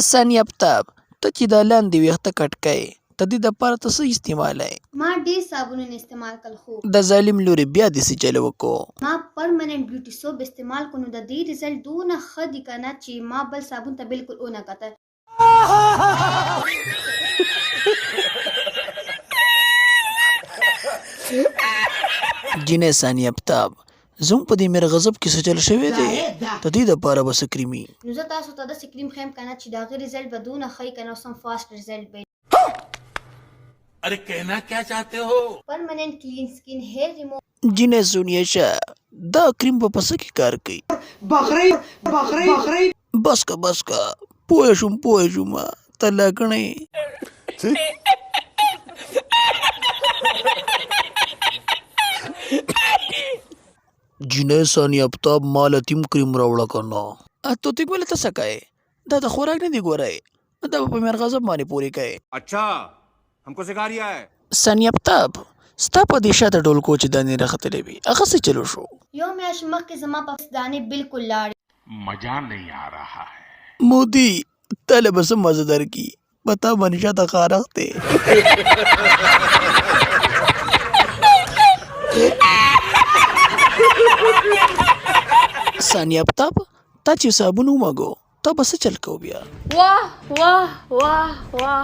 ثانیافتاب ته چې دا لاندې ویښته کټ کوې د دې دپاره ته څه استعمالوې؟ ما ډېر صابونونه استعمال کړل خو د ظالم لورې بیا دې څه چل وکړو؟ ما پرمننټ بیوټي سوپ استعمال کړو نو د دې رزلټ دونه ښه دي که نه چې ما بل صابون ته بالکل ونه کتل. جینۍ ثانیافتاب زموږ په دې میر غضب کې څه چل شوی دی؟ د دې دپاره به څه کریم وي؟ نو زه تاسو ته داسې کریم ښیم که نه چې د هغې رزلټ به دونه ښه وي که نه سم فاسټ رزلټ به وي. अरे कहना क्या चाहते हो? پرمننٹ کلین سکین هیر ریموو. جینۍ سونیا شاه دا کریم په څه کې کار کوي؟ بس که پوه شوم ته لاکڼې جینۍ ثانیافتاب ما لتیم کریم راوړه که نه. توتیک ولې ته څه کوې؟ دا د خوراک نه دی ګورئ، دا به په میر غضب باندې پورې کوې. अच्छा हमको सिखा रिया है. ثانیافتاب ستا په دې شاته ډولکو چې دانې راختلې وي هغه څه چلو شو؟ یو میاشت مخکې زما په دانې بالکل لاړې. मजा नहीं आ रहा है. مودي تاله به څه مزه درکړي په تا باندې شاته خارښت دی. ثانیافتاب تا چې صابون ومږو تا به څه چل کوو بیا؟ واه واه واه واه